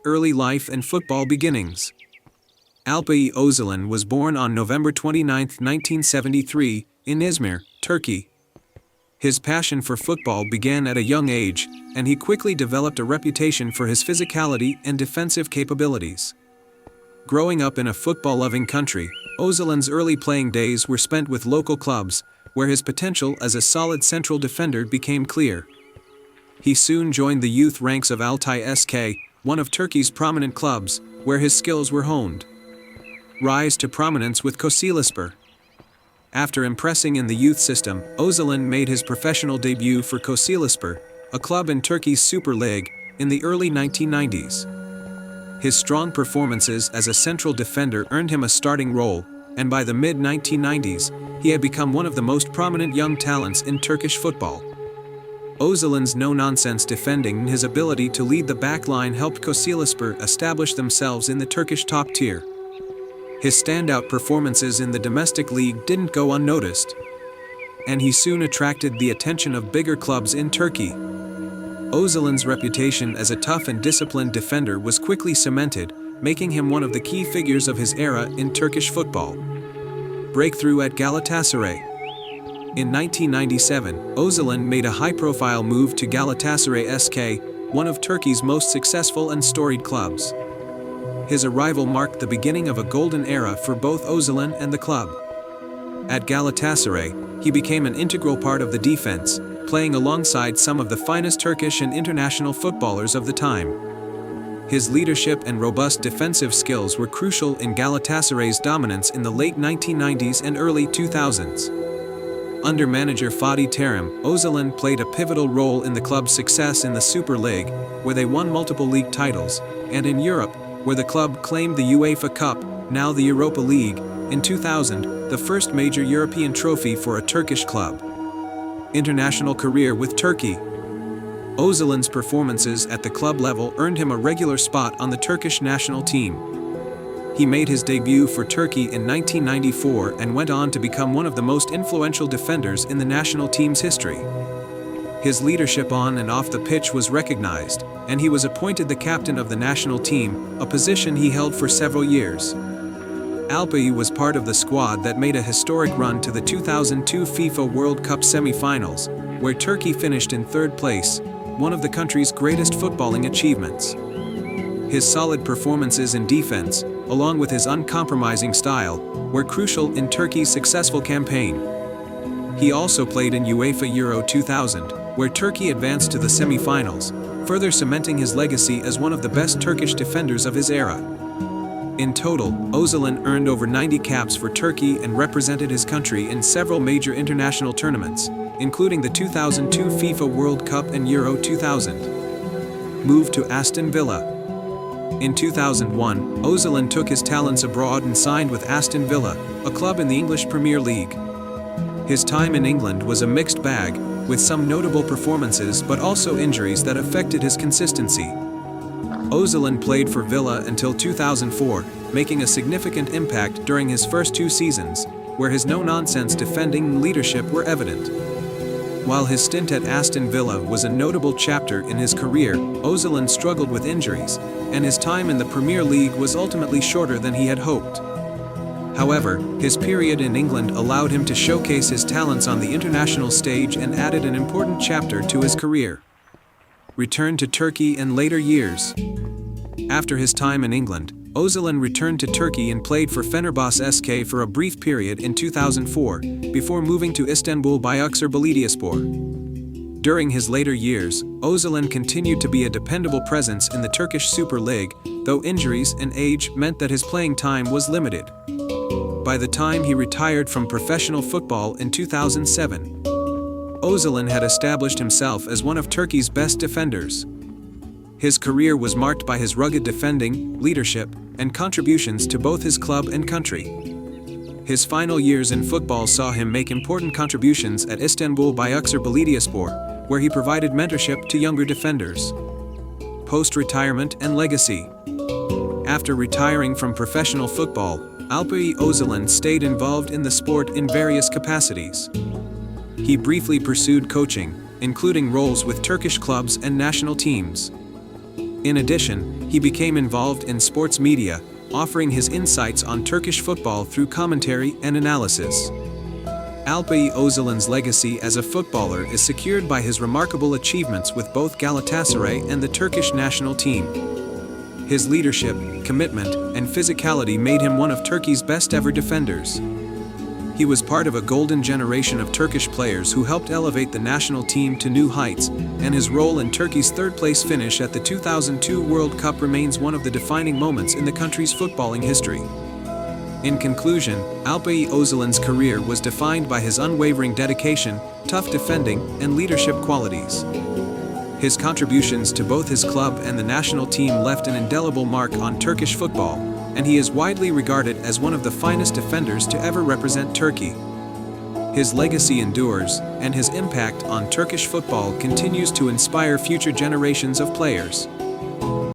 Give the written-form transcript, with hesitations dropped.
early life and football beginnings. Alpay Özalan was born on November 29, 1973, in Izmir, Turkey. His passion for football began at a young age, and he quickly developed a reputation for his physicality and defensive capabilities. Growing up in a football-loving country, Özalan's early playing days were spent with local clubs, where his potential as a solid central defender became clear. He soon joined the youth ranks of Altay SK, one of Turkey's prominent clubs, where his skills were honed. Rise to prominence with Kocaelispor. After impressing in the youth system, Özalan made his professional debut for Kocaelispor, a club in Turkey's Super League, in the early 1990s. His strong performances as a central defender earned him a starting role, and by the mid-1990s, he had become one of the most prominent young talents in Turkish football. Özalan's no-nonsense defending and his ability to lead the back line helped Kocaelispor establish themselves in the Turkish top tier. His standout performances in the domestic league didn't go unnoticed, and he soon attracted the attention of bigger clubs in Turkey. Özalan's reputation as a tough and disciplined defender was quickly cemented, making him one of the key figures of his era in Turkish football. Breakthrough at Galatasaray. In 1997, Özalan made a high-profile move to Galatasaray SK, one of Turkey's most successful and storied clubs. His arrival marked the beginning of a golden era for both Özalan and the club. At Galatasaray, he became an integral part of the defense, playing alongside some of the finest Turkish and international footballers of the time. His leadership and robust defensive skills were crucial in Galatasaray's dominance in the late 1990s and early 2000s. Under manager Fatih Terim, Özalan played a pivotal role in the club's success in the Super League, where they won multiple league titles, and in Europe, where the club claimed the UEFA Cup, now the Europa League, in 2000, the first major European trophy for a Turkish club. International career with Turkey. Özalan's performances at the club level earned him a regular spot on the Turkish national team. He made his debut for Turkey in 1994 and went on to become one of the most influential defenders in the national team's history. His leadership on and off the pitch was recognized, and he was appointed the captain of the national team, a position he held for several years. Alpay was part of the squad that made a historic run to the 2002 FIFA World Cup semi-finals, where Turkey finished in third place, one of the country's greatest footballing achievements. His solid performances in defense, along with his uncompromising style, were crucial in Turkey's successful campaign. He also played in UEFA Euro 2000, where Turkey advanced to the semi-finals, further cementing his legacy as one of the best Turkish defenders of his era. In total, Özalan earned over 90 caps for Turkey and represented his country in several major international tournaments, including the 2002 FIFA World Cup and Euro 2000. Moved to Aston Villa. In 2001, Özalan took his talents abroad and signed with Aston Villa, a club in the English Premier League. His time in England was a mixed bag, with some notable performances but also injuries that affected his consistency. Özalan played for Villa until 2004, making a significant impact during his first 2 seasons, where his no-nonsense defending and leadership were evident. While his stint at Aston Villa was a notable chapter in his career, Özalan struggled with injuries, and his time in the Premier League was ultimately shorter than he had hoped. However, his period in England allowed him to showcase his talents on the international stage and added an important chapter to his career. Returned to Turkey in later years. After his time in England, Özalan returned to Turkey and played for Fenerbahçe SK for a brief period in 2004, before moving to Istanbul Balıkesir Belediyespor. During his later years, Özalan continued to be a dependable presence in the Turkish Super League, though injuries and age meant that his playing time was limited. By the time he retired from professional football in 2007, Özalan had established himself as one of Turkey's best defenders. His career was marked by his rugged defending, leadership, and contributions to both his club and country. His final years in football saw him make important contributions at Istanbul Balıkesir Belediyespor, where he provided mentorship to younger defenders. Post-retirement and legacy. After retiring from professional football, Alpay Özalan stayed involved in the sport in various capacities. He briefly pursued coaching, including roles with Turkish clubs and national teams. In addition, he became involved in sports media, offering his insights on Turkish football through commentary and analysis. Alpay Özalan's legacy as a footballer is secured by his remarkable achievements with both Galatasaray and the Turkish national team. His leadership, commitment, and physicality made him one of Turkey's best-ever defenders. He was part of a golden generation of Turkish players who helped elevate the national team to new heights, and his role in Turkey's third-place finish at the 2002 World Cup remains one of the defining moments in the country's footballing history. In conclusion, Alpay Özalan's career was defined by his unwavering dedication, tough defending, and leadership qualities. His contributions to both his club and the national team left an indelible mark on Turkish football, and he is widely regarded as one of the finest defenders to ever represent Turkey. His legacy endures, and his impact on Turkish football continues to inspire future generations of players.